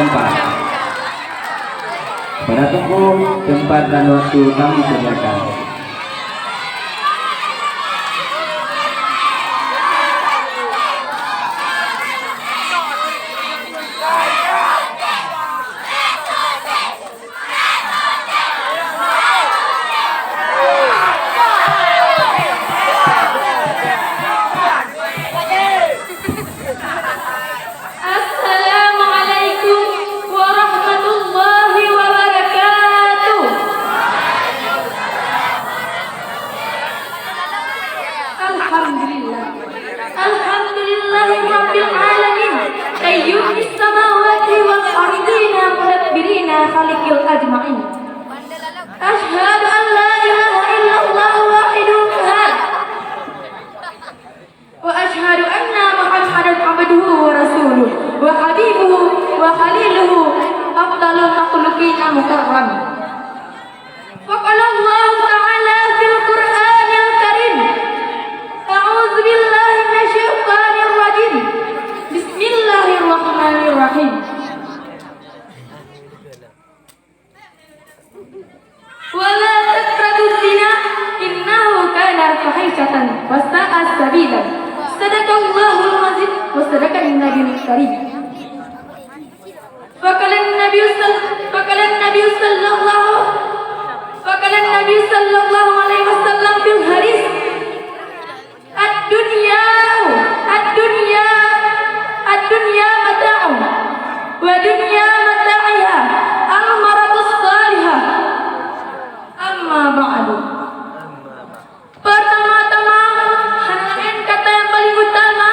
tempat. Pada tunggu tempat dan waktu kami sediakan. Khalikil ajma'in. Asyhadu an la ilaha illallah wahidul qahhar. Wa asyhadu anna Muhammadan abduhu wa rasuluh wa habibuhu wa khaliluhu afdalul makhluqina mukarram. Faqala Allah ta'ala fil Qur'anil Karim. A'udzu billahi minasyaitonir rajim. Bismillahirrahmanirrahim. Wala taqrabuz zina innahu kana fahishatan wa sa'a sabila. Sadaqallahul azim wa sadaqan nabiyul karim. Faqala an-nabiy sallallahu alaihi wasallam fil hadis ad-dunya mata'un wa dunya mata'iha al-maratus salihah. Amma ba'du. Pertama-tama halain kata yang paling utama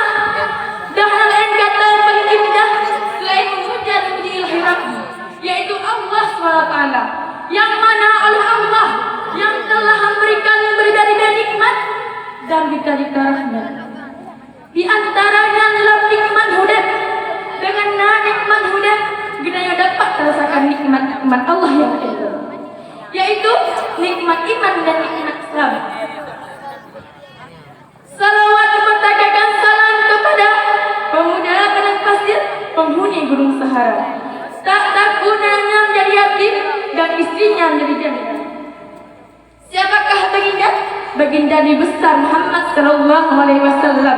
dan halain kata yang paling indah selain memuja dan puji ilahi Rabbi, yaitu Allah SWT, yang mana oleh Allah yang telah memberikan berbagai nikmat dan berita-berita rahmat. Di antaranya adalah nikmat hudan. Dengan nikmat hudan kita dapat merasakan nikmat Allah yang ada, yaitu nikmat iman dan nikmat Islam. Salawat bertakakan salam kepada pemuda padang pasir, penghuni gunung Sahara, tak takut anaknya menjadi yatim dan istrinya menjadi janda. Siapakah baginda? Baginda Nabi besar Muhammad sallallahu alaihi wasallam.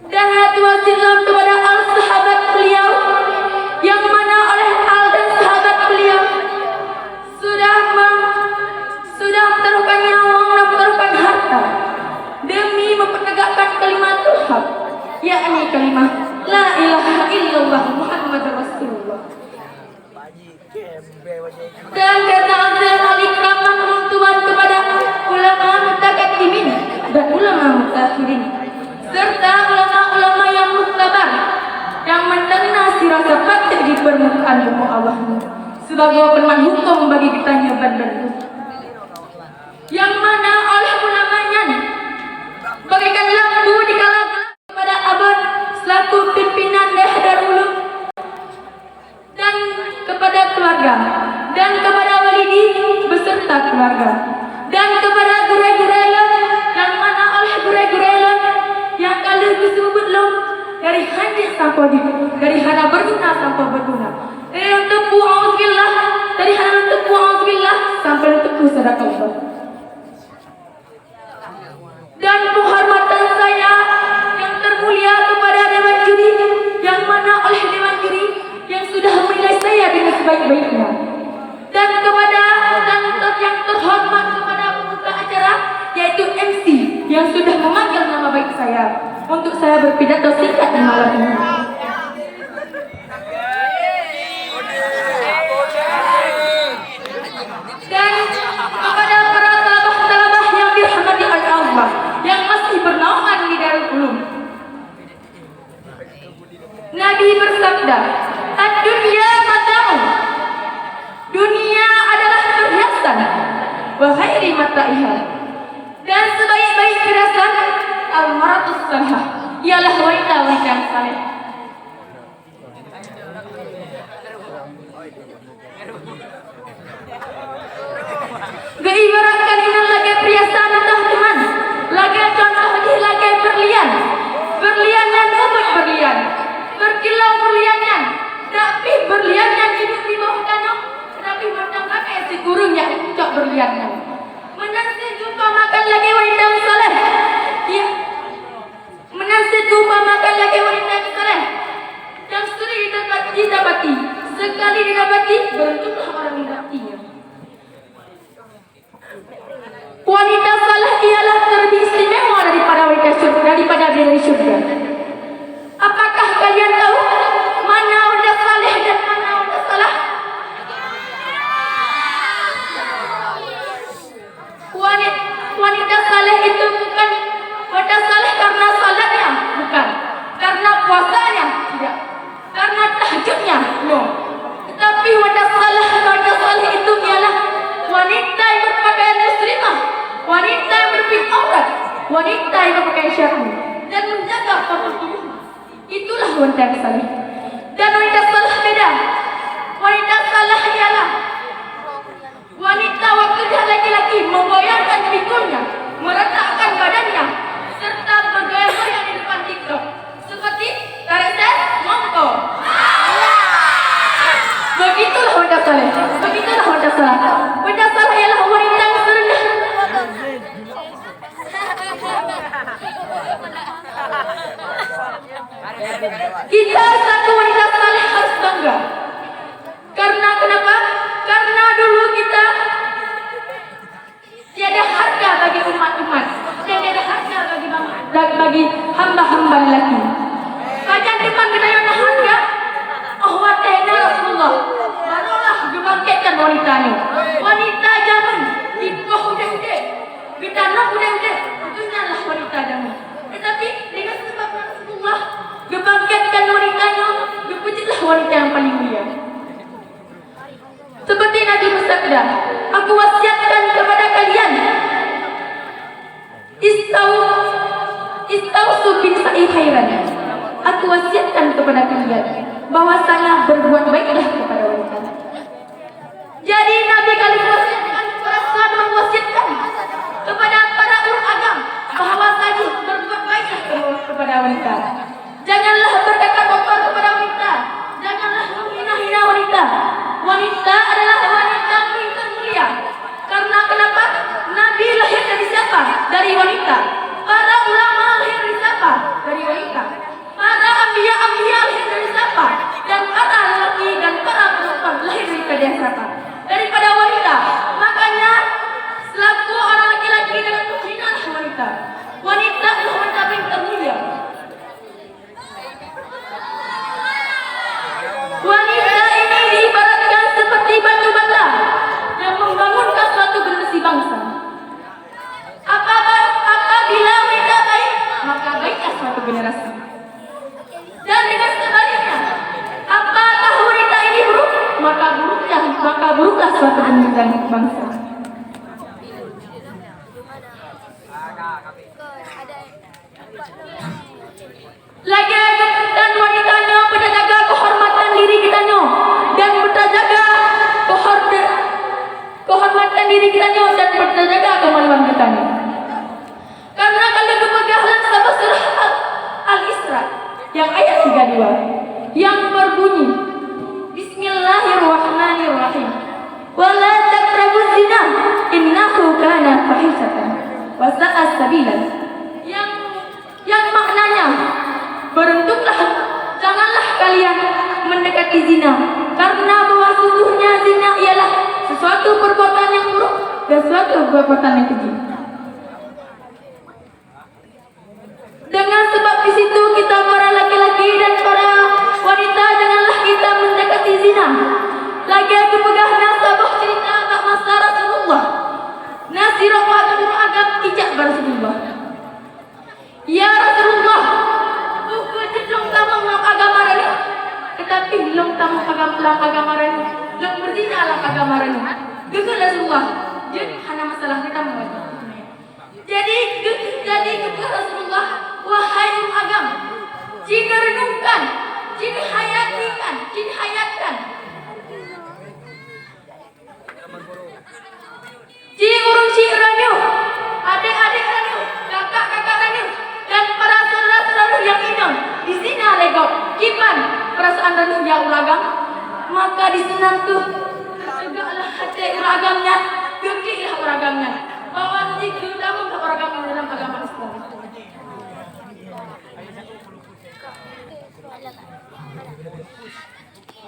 Dan hati wasilam kepada al-sahabat beliau, yang mana oleh al dan sahabat beliau sudah taruhkan nyawa dan taruhkan harta demi mempertegakkan kalimatul haq, yakni kalimah la ilaha illallah Muhammadur Rasulullah. Dan kata azan al-ikraman runtuhan kepada ulama mutakaddimin dan ulama mutakhirin, serta ulama-ulama yang mustabar, yang mendengar rasa patih di permukaan ilmu Allah sebagai peneman hukum bagi kita nyoban dan yang mana oleh ulamanya bagaikan lampu di kala kepada abad selaku pimpinan daerah ulum, dan kepada keluarga, dan kepada walidi beserta keluarga, dan kepada guru-guru yang mana oleh guru-guru yang kalau disebut lom dari hadis sampai dari hana berguna sampai berguna, dari tepu auzubillah, dari hana tepu auzubillah sampai tepu sadaqallah. Dan penghormatan saya yang termulia kepada dewan juri, yang mana oleh dewan juri yang sudah menilai saya dengan sebaik-baiknya, dan kepada yang terhormat kepada pembuka acara, yaitu MC yang sudah memanggil nama baik saya untuk saya berpidato singkat di malam ini. Dan kepada para talabah yang dirahmati oleh Allah yang masih bernaungan di Darul Ulum, Nabi bersabda, ad-dunya mata'un, dunia adalah perhiasan, wa khairi mata'iha, dan sebaik-baik perhiasan al-maratus salihah ialah wanita-wanita yang saleh. Geibaratkan ini lagi perhiasan teman-teman, lagi contoh di lagi berlian yang obat berlian daripada dari surga. Apakah kalian tahu mana udah saleh dan mana udah salah? Wanita saleh itu bukan wanita saleh karena salatnya, bukan. Karena puasanya, tidak. Karena tahajudnya, no. Tetapi wanita saleh itu ialah wanita yang berpakaian muslimah, wanita yang berpikir aurat, wanita yang berpakaian syar'i dan menjaga kota tubuh. Itulah wanita yang saleh. Dan wanita saleh beda. Wanita saleh ialah wanita waktu dia laki-laki memgoyangkan pikulnya, meletakkan badannya, serta bergaya-gaya di depan TikTok seperti Tareset Mongko. Begitulah wanita saleh. Begitulah wanita saleh. Wanita saleh ialah wanita yang serendah. Kita satu wanita saleh harus bangga. Karena kenapa? Karena dulu kita tiada harga bagi umat-umat dan tiada harga bagi hamba-hamba lelaki. Kajian depan kita yang ada harga. Oh watena Rasulullah. Barulah dibangkitkan wanita ini. Wanita zaman di bawah udah-udah. Kita nak udah-udah. Itunya lah wanita zaman. Tetapi dengan sebab Rasulullah dibangkitkan wanitanya, dipujilah wanita yang paling mulia. Seperti Nabi bersabda, aku wasiatkan kepada kalian, istausu bin sa'i khairan. Aku wasiatkan kepada kalian bahwasanya berbuat baiklah kepada wanita. Jadi Nabi kali wasiatkan, para sahabat mewasiatkan kepada para ulama agama bahwasanya berbuat baiklah kepada wanita. Janganlah berkata kotor kepada wanita, janganlah menghina-hina wanita. Wanita adalah wanita yang mulia. Karena kenapa? Nabi lahir dari siapa? Dari wanita. Para ulama lahir dari siapa? Dari wanita. Para anbiya lahir dari siapa? Dan para lelaki dan para perempuan lahir daripada siapa? Daripada wanita. Makanya selaku orang laki-laki dengan menghinalah wanita. Wanita adalah wanita yang termulia. Wanita ini diibaratkan seperti batu bata yang membangunkan suatu generasi bangsa. Apabila wanita baik, maka baiklah suatu generasi. Dan dengan sebaliknya, apakah wanita ini buruk, maka buruklah suatu generasi bangsa. Lagi dan wanitanya menjaga kehormatan diri kitanya dan menjaga kehormatan diri kitanya dan menjaga kemaluan kitanya. Karena kalau kepegahan sama surah Al-Isra yang ayat 32 yang berbunyi Bismillahirrahmanirrahim. Wala taqrabuz zina innahu kana fahishatan wa sa'a sabila. Yang maknanya beruntuklah, janganlah kalian mendekati zina, karena bahwa sungguhnya zina ialah sesuatu perbuatan yang buruk dan suatu perbuatan yang keji. Dengan sebab di situ kita para laki-laki dan para wanita janganlah kita mendekati zina. Lagi aku pegah nasabah cerita agak masa Rasulullah. Nasirah wa agak ijak Rasulullah. Ya Rasulullah, cenderung tamang lang agama rin, tetapi long tamang lang agama rin, long berzina lang agama rin. Gagal Rasulullah, jadi hanya masalah kita mengaji. Jadi kepada Rasulullah, wahai agama, jika renungkan, jika hayatkan, jika urung si ranyu, adik-adik ranyu, kakak-kakak ranyu, dan para saudara-saudara yang inang di sini legok kipan perasaan ranyu yang ulagang, maka di sini tuh tegaklah hati ulagamnya, gegilah ulagamnya, bahwa jika kamu tak uragam dalam agama Islam.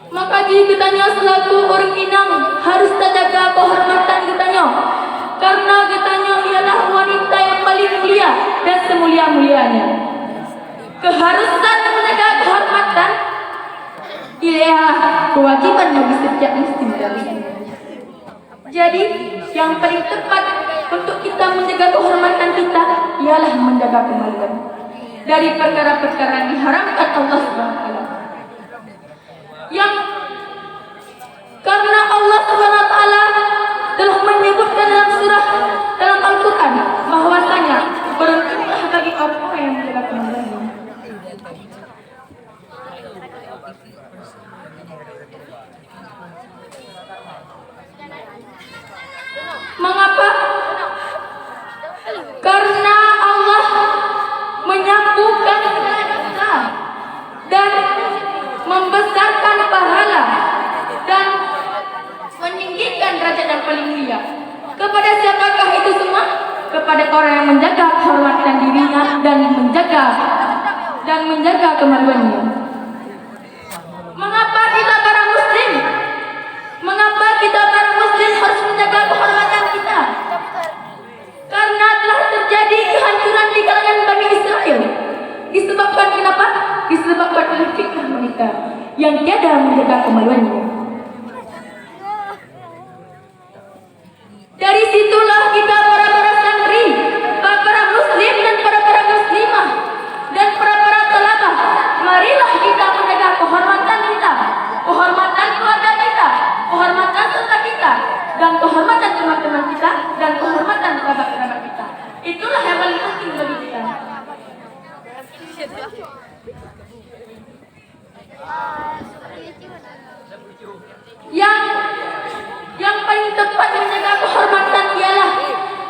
Maka jika kitanya selaku orang inang harus terjaga kehormatan kitanya karena katanya ialah wanita yang paling mulia dan semulia-mulianya. Keharusan menjaga kehormatan ialah kewajiban bagi setiap muslim dari ini. Jadi yang paling tepat untuk kita menjaga kehormatan kita ialah menjaga kemaluan dari perkara-perkara yang diharamkan Allah SWT. Yang karena Allah SWT telah menyebutkan dalam Al-Quran bahwasanya beruntunglah bagi orang yang menjaga kemaluannya. Mengapa? Karena Allah menyambungkan segala dosa dan membesarkan pahala dan meninggikan derajat yang paling mulia. Kepada siapakah itu semua? Kepada orang yang menjaga kehormatan dirinya dan menjaga kemaluannya. Mengapa kita para muslim? Mengapa kita para muslim harus menjaga kehormatan kita? Karena telah terjadi kehancuran di kalangan Bani Israel. Disebabkan kenapa? Disebabkan oleh fitnah mereka yang tiada menjaga kemaluannya. Dari situlah kita para santri, para muslim dan para muslimah dan para talabah, marilah kita menjaga kehormatan kita, kehormatan keluarga kita, kehormatan serta kita, dan kehormatan teman-teman kita, dan kehormatan kerabat-kerabat kita. Itulah yang paling penting bagi kita. Yang paling tepat menjaga kehormatan ialah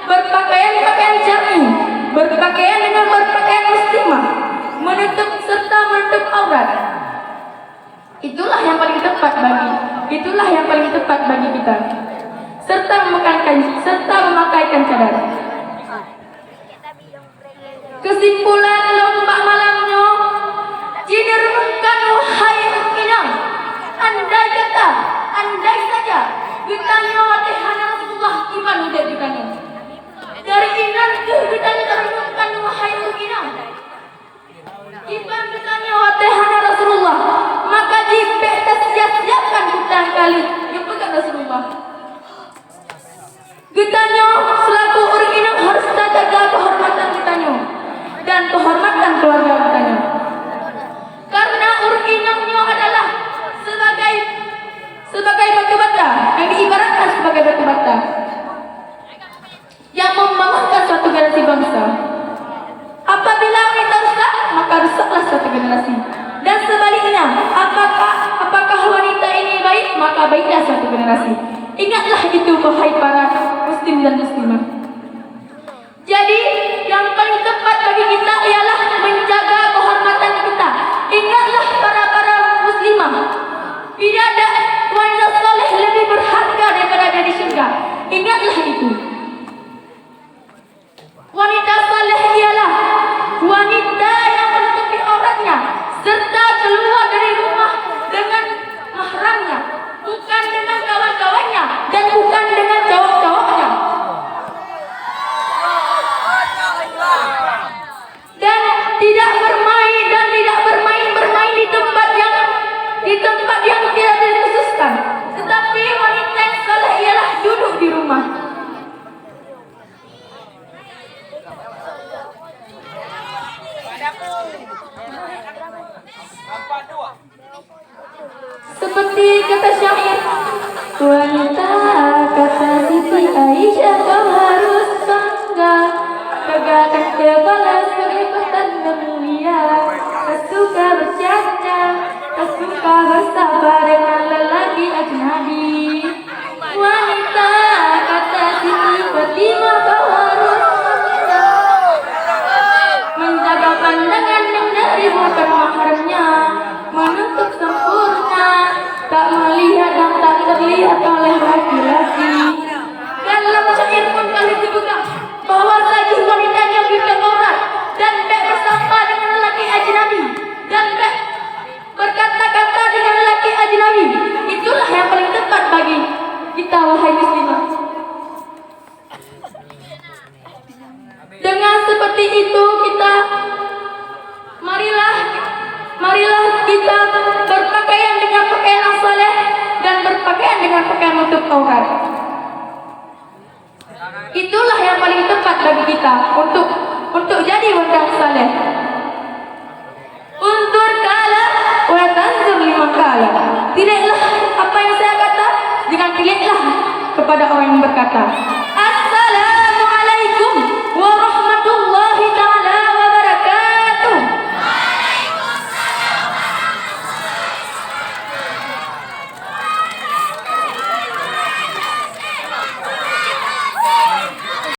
berpakaian syar'i, berpakaian dengan berpakaian muslimah, menutup aurat. Itulah yang paling tepat bagi kita. Serta memakaikan cadar. Kesimpulan lomba malamnya, jinerungkan wahai mukminah, andai saja getanya watihana Rasulullah iman udah ditanya. Dari inan ke getanya terungkan wahai mukminah, iman getanya watihana Rasulullah, maka jika siap-siapkan kita kali yang pegang Rasulullah. Getanya selaku orang ini harus jaga kehormatan kitanya dan kehormatan keluarga kitanya. Karena orang inangnya adalah sebagai batu bata yang diibaratkan sebagai batu bata yang membangunkan suatu generasi bangsa. Apabila wanita rusak, maka rusaklah suatu generasi. Dan sebaliknya, apakah wanita ini baik, maka baiklah suatu generasi. Ingatlah itu wahai para muslim dan muslimah. Jadi yang paling tepat bagi kita ialah menjaga kehormatan kita. Ingatlah para muslimah, tidak ada wanita soleh lebih berharga daripada ada di surga. Ingatlah itu. Wanita soleh ialah wanita yang menutupi auratnya serta keluar dari rumah dengan mahramnya, bukan dengan kawan-kawannya dan bukan dengan cowok-cowoknya. Dan tidak bermain di tempat yang tidak dikhususkan. Tetapi wanita yang saleh ialah duduk di rumah. Seperti kata syair, wanita kata Siti Aisyah kau harus bangga, tegakkan kepala sebagai petanda mulia, tak suka bercanda, tak suka bersabar dengan lelaki ajnabi. Wanita kata Siti Fatimah kau harus bangga, menjaga pandangan dari bukan mahramnya, menutup sempurna, tak melihat dan tak terlihat oleh laki-laki. Dalam syair pun kali dibuka bahwa lagi wanita yang bukan aurat dan baik bersama dengan lelaki ajnabi dan baik berkata-kata dengan lelaki ajnabi. Itulah yang paling tepat bagi kita wahai muslimah. dengan pakaian menutup aurat. Itulah yang paling tepat bagi kita untuk jadi wanita saleh. Untur kala wa tanzur lima kala. Tidaklah apa yang saya kata, jangan pilihlah kepada orang yang berkata.